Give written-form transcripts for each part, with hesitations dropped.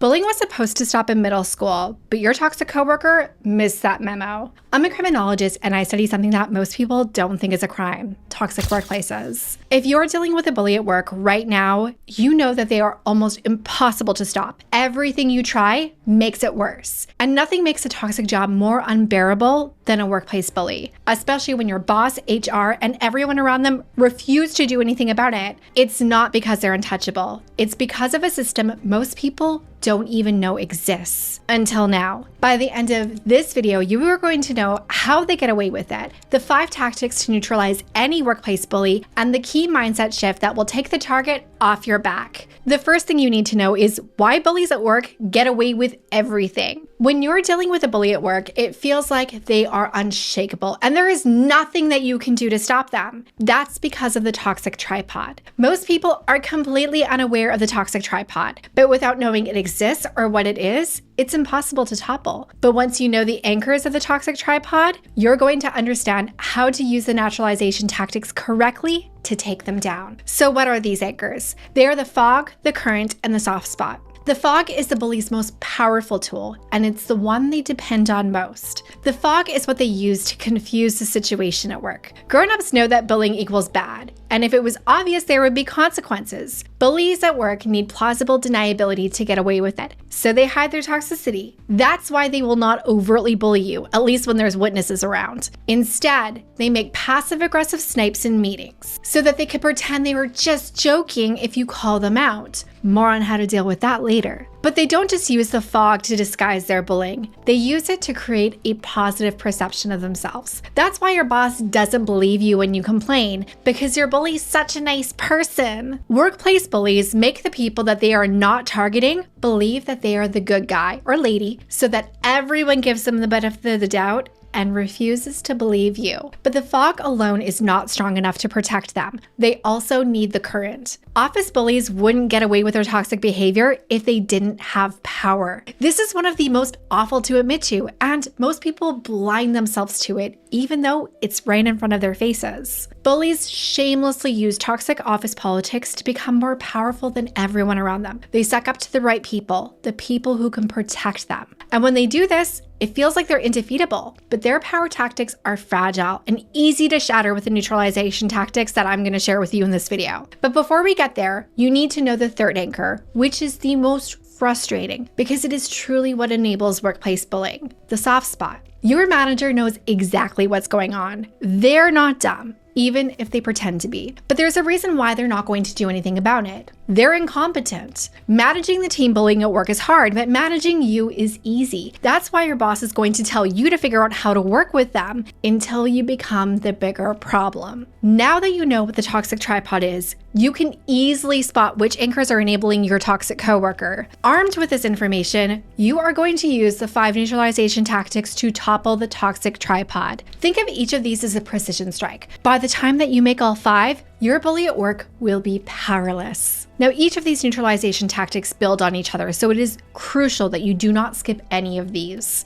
Bullying was supposed to stop in middle school, but your toxic coworker missed that memo. I'm a criminologist and I study something that most people don't think is a crime: toxic workplaces. If you're dealing with a bully at work right now, you know that they are almost impossible to stop. Everything you try makes it worse. And nothing makes a toxic job more unbearable than a workplace bully, especially when your boss, HR, and everyone around them refuse to do anything about it. It's not because they're untouchable. It's because of a system most people don't even know exists until now. By the end of this video, you are going to know how they get away with it, the 5 tactics to neutralize any workplace bully, and the key mindset shift that will take the target off your back. The first thing you need to know is why bullies at work get away with everything. When you're dealing with a bully at work, it feels like they are unshakable and there is nothing that you can do to stop them. That's because of the toxic tripod. Most people are completely unaware of the toxic tripod, but without knowing it exists or what it is, it's impossible to topple. But once you know the anchors of the toxic tripod, you're going to understand how to use the neutralization tactics correctly to take them down. So what are these anchors? They are the fog, the current, and the soft spot. The fog is the bully's most powerful tool, and it's the one they depend on most. The fog is what they use to confuse the situation at work. Grown-ups know that bullying equals bad, and if it was obvious, there would be consequences. Bullies at work need plausible deniability to get away with it, so they hide their toxicity. That's why they will not overtly bully you, at least when there's witnesses around. Instead, they make passive-aggressive snipes in meetings, so that they can pretend they were just joking if you call them out. More on how to deal with that later. But they don't just use the fog to disguise their bullying. They use it to create a positive perception of themselves. That's why your boss doesn't believe you when you complain, because your bully's such a nice person. Workplace bullies make the people that they are not targeting believe that they are the good guy or lady, so that everyone gives them the benefit of the doubt and refuses to believe you. But the fog alone is not strong enough to protect them. They also need the current. Office bullies wouldn't get away with their toxic behavior if they didn't have power. This is one of the most awful to admit to, and most people blind themselves to it, even though it's right in front of their faces. Bullies shamelessly use toxic office politics to become more powerful than everyone around them. They suck up to the right people, the people who can protect them. And when they do this, it feels like they're indefeatable, but their power tactics are fragile and easy to shatter with the neutralization tactics that I'm going to share with you in this video. But before we get there, you need to know the third anchor, which is the most frustrating because it is truly what enables workplace bullying: the soft spot. Your manager knows exactly what's going on. They're not dumb, even if they pretend to be. But there's a reason why they're not going to do anything about it. They're incompetent. Managing the team bullying at work is hard, but managing you is easy. That's why your boss is going to tell you to figure out how to work with them until you become the bigger problem. Now that you know what the toxic tripod is, you can easily spot which anchors are enabling your toxic coworker. Armed with this information, you are going to use the 5 neutralization tactics to topple the toxic tripod. Think of each of these as a precision strike. By the time that you make all 5, your bully at work will be powerless. Now, each of these neutralization tactics build on each other, so it is crucial that you do not skip any of these.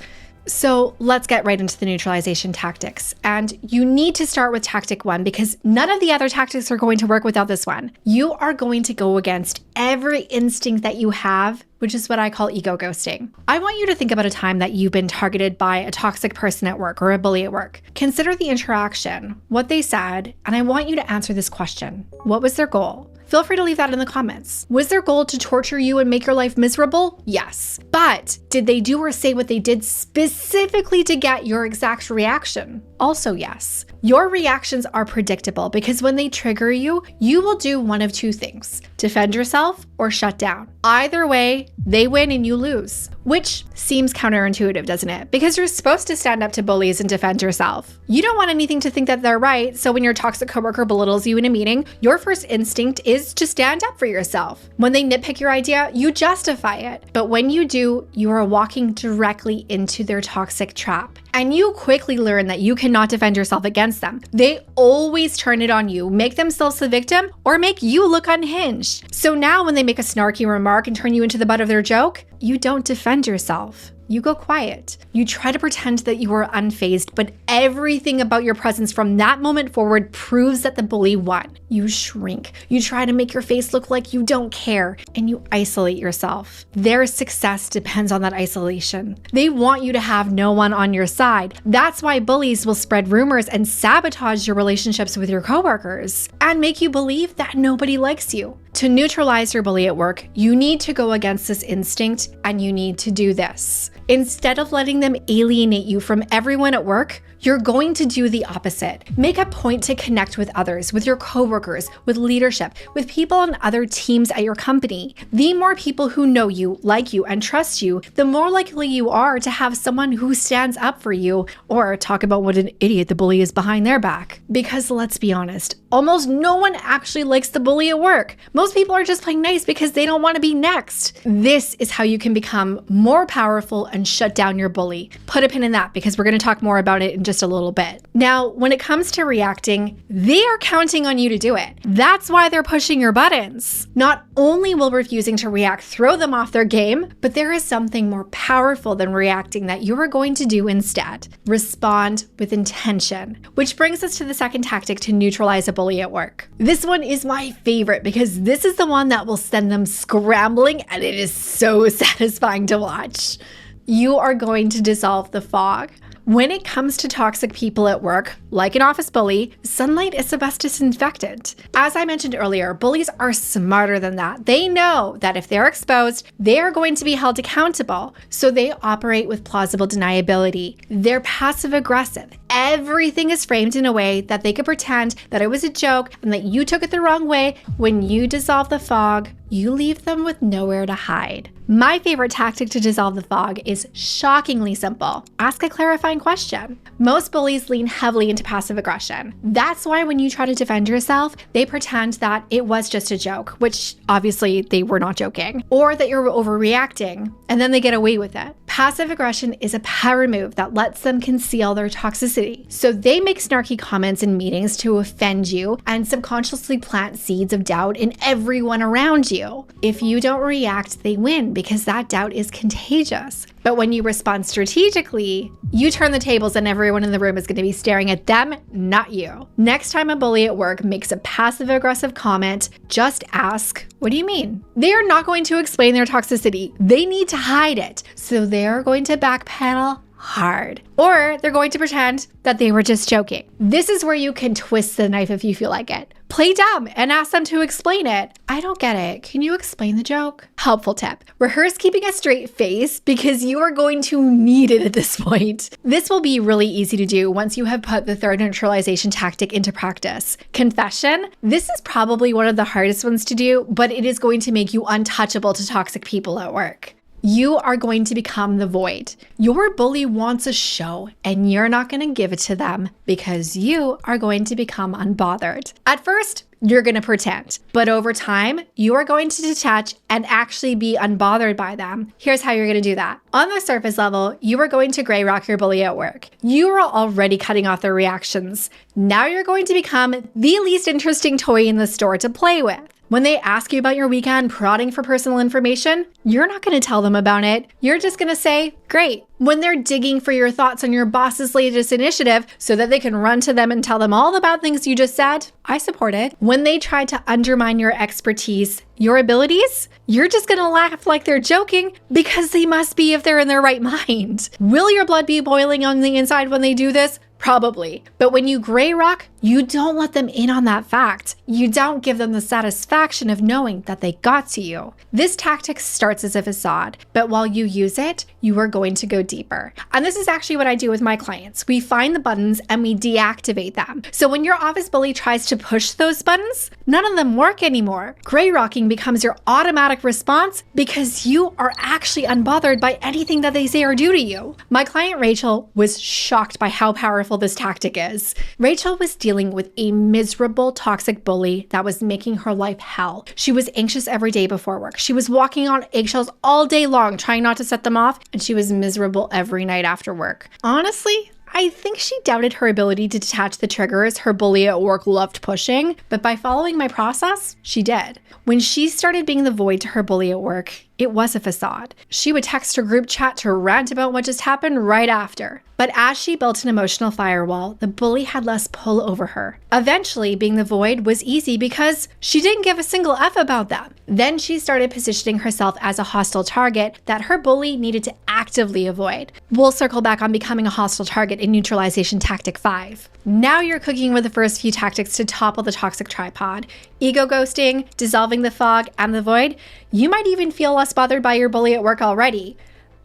So let's get right into the neutralization tactics. And you need to start with tactic 1 because none of the other tactics are going to work without this one. You are going to go against every instinct that you have, which is what I call ego ghosting. I want you to think about a time that you've been targeted by a toxic person at work or a bully at work. Consider the interaction, what they said, and I want you to answer this question. What was their goal? Feel free to leave that in the comments. Was their goal to torture you and make your life miserable? Yes. But did they do or say what they did specifically to get your exact reaction? Also yes. Your reactions are predictable because when they trigger you, you will do one of 2 things: defend yourself or shut down. Either way, they win and you lose, which seems counterintuitive, doesn't it? Because you're supposed to stand up to bullies and defend yourself. You don't want anything to think that they're right, so when your toxic coworker belittles you in a meeting, your first instinct is to stand up for yourself. When they nitpick your idea, you justify it. But when you do, you are walking directly into their toxic trap. And you quickly learn that you cannot defend yourself against them. They always turn it on you, make themselves the victim, or make you look unhinged. So now when they make a snarky remark and turn you into the butt of their joke, you don't defend yourself. you go quiet. You try to pretend that you are unfazed, but everything about your presence from that moment forward proves that the bully won. You shrink. You try to make your face look like you don't care, and you isolate yourself. Their success depends on that isolation. They want you to have no one on your side. That's why bullies will spread rumors and sabotage your relationships with your coworkers and make you believe that nobody likes you. To neutralize your bully at work, you need to go against this instinct, and you need to do this. Instead of letting them alienate you from everyone at work, you're going to do the opposite. Make a point to connect with others, with your coworkers, with leadership, with people on other teams at your company. The more people who know you, like you, and trust you, the more likely you are to have someone who stands up for you or talk about what an idiot the bully is behind their back. Because let's be honest, almost no one actually likes the bully at work. Most people are just playing nice because they don't want to be next. This is how you can become more powerful and shut down your bully. Put a pin in that because we're going to talk more about it in just a little bit. Now, when it comes to reacting, they are counting on you to do it. That's why they're pushing your buttons. Not only will refusing to react throw them off their game, but there is something more powerful than reacting that you are going to do instead. Respond with intention. Which brings us to the second tactic to neutralize a bully at work. This one is my favorite because this is the one that will send them scrambling, and it is so satisfying to watch. You are going to dissolve the fog. When it comes to toxic people at work, like an office bully, sunlight is the best disinfectant. As I mentioned earlier, bullies are smarter than that. They know that if they're exposed, they are going to be held accountable. So they operate with plausible deniability. They're passive aggressive. Everything is framed in a way that they could pretend that it was a joke and that you took it the wrong way. When you dissolve the fog, you leave them with nowhere to hide. My favorite tactic to dissolve the fog is shockingly simple. Ask a clarifying question. Most bullies lean heavily into passive aggression. That's why when you try to defend yourself, they pretend that it was just a joke, which obviously they were not joking, or that you're overreacting, and then they get away with it. Passive aggression is a power move that lets them conceal their toxicity. So they make snarky comments in meetings to offend you and subconsciously plant seeds of doubt in everyone around you. If you don't react, they win because that doubt is contagious. But when you respond strategically, you turn the tables and everyone in the room is going to be staring at them, not you. Next time a bully at work makes a passive-aggressive comment, just ask, "What do you mean?" They are not going to explain their toxicity. They need to hide it. So they're going to backpedal hard. Or they're going to pretend that they were just joking. This is where you can twist the knife if you feel like it. Play dumb and ask them to explain it. "I don't get it. Can you explain the joke?" Helpful tip. Rehearse keeping a straight face because you are going to need it at this point. This will be really easy to do once you have put the third neutralization tactic into practice. Confession. This is probably one of the hardest ones to do, but it is going to make you untouchable to toxic people at work. You are going to become the void. Your bully wants a show, and you're not going to give it to them because you are going to become unbothered. At first, you're going to pretend, but over time, you are going to detach and actually be unbothered by them. Here's how you're going to do that. On the surface level, you are going to gray rock your bully at work. You are already cutting off their reactions. Now you're going to become the least interesting toy in the store to play with. When they ask you about your weekend prodding for personal information, you're not going to tell them about it. You're just going to say, "Great." When they're digging for your thoughts on your boss's latest initiative so that they can run to them and tell them all the bad things you just said, "I support it." When they try to undermine your expertise, your abilities, you're just going to laugh like they're joking because they must be if they're in their right mind. Will your blood be boiling on the inside when they do this? Probably. But when you gray rock, you don't let them in on that fact. You don't give them the satisfaction of knowing that they got to you. This tactic starts as a facade, but while you use it, you are going to go deeper. And this is actually what I do with my clients. We find the buttons and we deactivate them. So when your office bully tries to push those buttons, none of them work anymore. Gray rocking becomes your automatic response because you are actually unbothered by anything that they say or do to you. My client Rachel was shocked by how powerful this tactic is. Rachel was dealing with a miserable, toxic bully that was making her life hell. She was anxious every day before work. She was walking on eggshells all day long, trying not to set them off, and she was miserable every night after work. Honestly, I think she doubted her ability to detach the triggers her bully at work loved pushing, but by following my process, she did. When she started being the void to her bully at work, It was a facade. She would text her group chat to rant about what just happened right after. But as she built an emotional firewall, the bully had less pull over her. Eventually, being the void was easy because she didn't give a single F about them. Then she started positioning herself as a hostile target that her bully needed to actively avoid. We'll circle back on becoming a hostile target in Neutralization Tactic 5. Now you're cooking with the first few tactics to topple the toxic tripod. Ego ghosting, dissolving the fog, and the void. You might even feel less bothered by your bully at work already.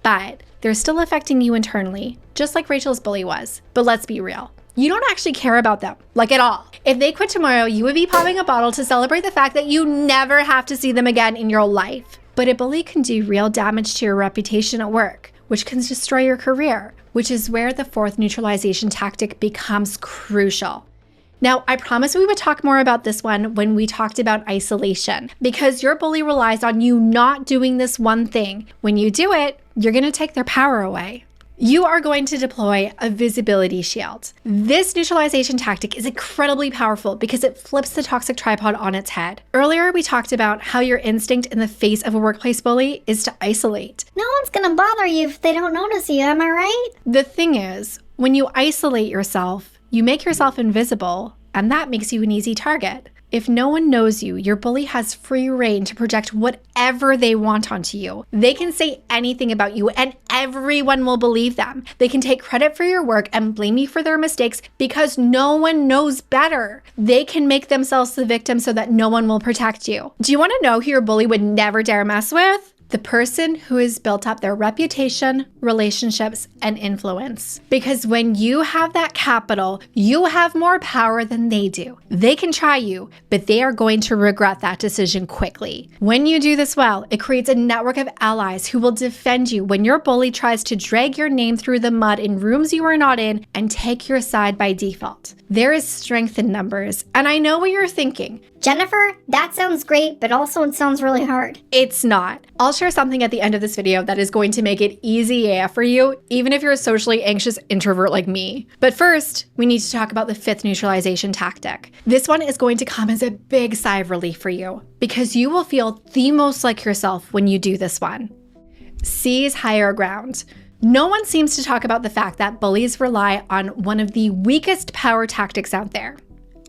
But they're still affecting you internally, just like Rachel's bully was. But let's be real. You don't actually care about them, like at all. If they quit tomorrow, you would be popping a bottle to celebrate the fact that you never have to see them again in your life. But a bully can do real damage to your reputation at work, which can destroy your career, which is where the fourth neutralization tactic becomes crucial. Now, I promised we would talk more about this one when we talked about isolation, because your bully relies on you not doing this one thing. When you do it, you're going to take their power away. You are going to deploy a visibility shield. This neutralization tactic is incredibly powerful because it flips the toxic tripod on its head. Earlier, we talked about how your instinct in the face of a workplace bully is to isolate. No one's gonna bother you if they don't notice you, am I right? The thing is, when you isolate yourself, you make yourself invisible, and that makes you an easy target. If no one knows you, your bully has free reign to project whatever they want onto you. They can say anything about you and everyone will believe them. They can take credit for your work and blame you for their mistakes because no one knows better. They can make themselves the victim so that no one will protect you. Do you want to know who your bully would never dare mess with? The person who has built up their reputation, relationships, and influence. Because when you have that capital, you have more power than they do. They can try you, but they are going to regret that decision quickly. When you do this well, it creates a network of allies who will defend you when your bully tries to drag your name through the mud in rooms you are not in and take your side by default. There is strength in numbers, and I know what you're thinking. Jennifer, that sounds great, but also it sounds really hard. It's not. I'll share something at the end of this video that is going to make it easy AF for you, even if you're a socially anxious introvert like me. But first, we need to talk about the fifth neutralization tactic. This one is going to come as a big sigh of relief for you, because you will feel the most like yourself when you do this one. Seize higher ground. No one seems to talk about the fact that bullies rely on one of the weakest power tactics out there: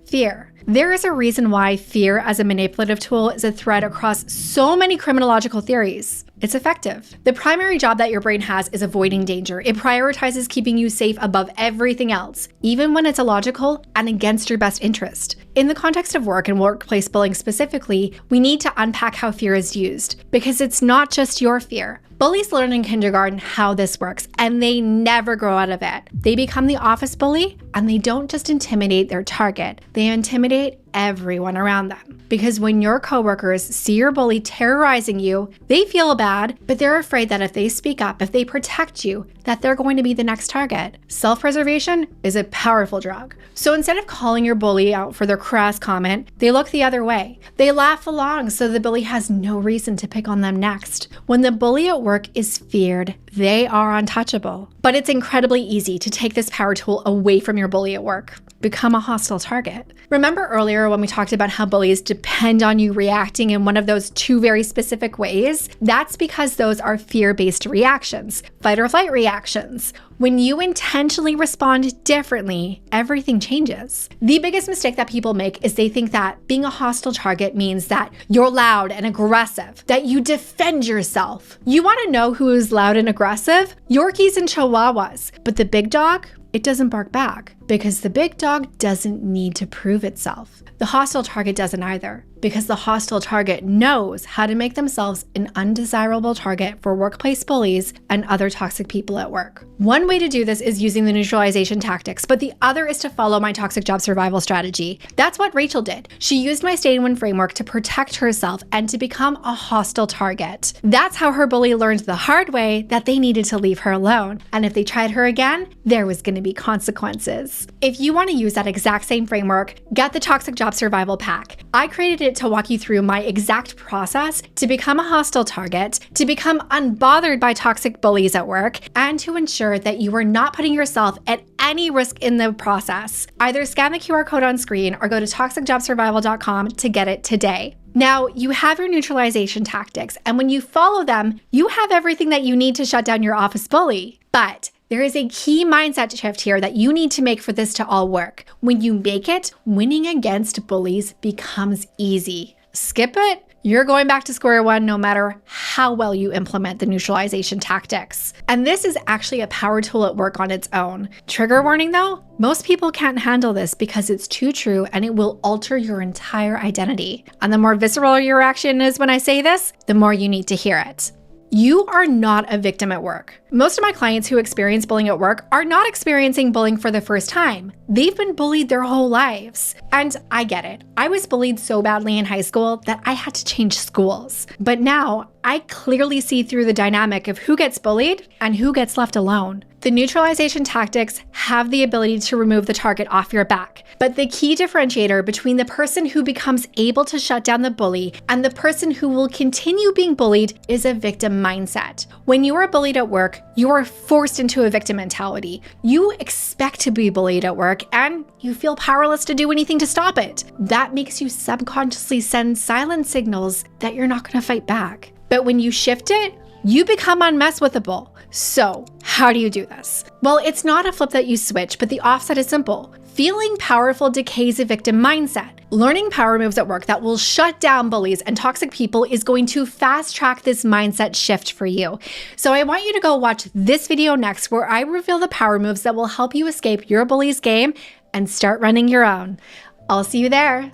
fear. There is a reason why fear as a manipulative tool is a thread across so many criminological theories. It's effective. The primary job that your brain has is avoiding danger. It prioritizes keeping you safe above everything else, even when it's illogical and against your best interest. In the context of work and workplace bullying specifically, we need to unpack how fear is used, because it's not just your fear. Bullies learn in kindergarten how this works, and they never grow out of it. They become the office bully, and they don't just intimidate their target, they intimidate everyone around them. Because when your coworkers see your bully terrorizing you, they feel bad, but they're afraid that if they speak up, if they protect you, that they're going to be the next target. Self-preservation is a powerful drug. So instead of calling your bully out for their crass comment, they look the other way. They laugh along so the bully has no reason to pick on them next. When the bully at work is feared, they are untouchable. But it's incredibly easy to take this power tool away from your bully at work. Become a hostile target. Remember earlier when we talked about how bullies depend on you reacting in one of those two very specific ways? That's because those are fear-based reactions, fight or flight reactions. When you intentionally respond differently, everything changes. The biggest mistake that people make is they think that being a hostile target means that you're loud and aggressive, that you defend yourself. You want to know who is loud and aggressive? Yorkies and Chihuahuas. But the big dog? It doesn't bark back, because the big dog doesn't need to prove itself. The hostile target doesn't either, because the hostile target knows how to make themselves an undesirable target for workplace bullies and other toxic people at work. One way to do this is using the neutralization tactics, but the other is to follow my toxic job survival strategy. That's what Rachel did. She used my stay in one framework to protect herself and to become a hostile target. That's how her bully learned the hard way that they needed to leave her alone. And if they tried her again, there was going to be consequences. If you want to use that exact same framework, get the Toxic Job Survival Pack. I created it minute to walk you through my exact process to become a hostile target, to become unbothered by toxic bullies at work, and to ensure that you are not putting yourself at any risk in the process. Either scan the QR code on screen or go to toxicjobsurvival.com to get it today. Now, you have your neutralization tactics, and when you follow them, you have everything that you need to shut down your office bully. But there is a key mindset shift here that you need to make for this to all work. When you make it, winning against bullies becomes easy. Skip it, you're going back to square one no matter how well you implement the neutralization tactics. And this is actually a power tool at work on its own. Trigger warning though, most people can't handle this because it's too true and it will alter your entire identity. And the more visceral your reaction is when I say this, the more you need to hear it. You are not a victim at work. Most of my clients who experience bullying at work are not experiencing bullying for the first time. They've been bullied their whole lives. And I get it. I was bullied so badly in high school that I had to change schools. But now I clearly see through the dynamic of who gets bullied and who gets left alone. The neutralization tactics have the ability to remove the target off your back. But the key differentiator between the person who becomes able to shut down the bully and the person who will continue being bullied is a victim mindset. When you are bullied at work, you are forced into a victim mentality. You expect to be bullied at work and you feel powerless to do anything to stop it. That makes you subconsciously send silent signals that you're not going to fight back. But when you shift it, you become unmesswithable. So, how do you do this? Well, it's not a flip that you switch, but the offset is simple. Feeling powerful decays a victim mindset. Learning power moves at work that will shut down bullies and toxic people is going to fast track this mindset shift for you. So I want you to go watch this video next where I reveal the power moves that will help you escape your bully's game and start running your own. I'll see you there.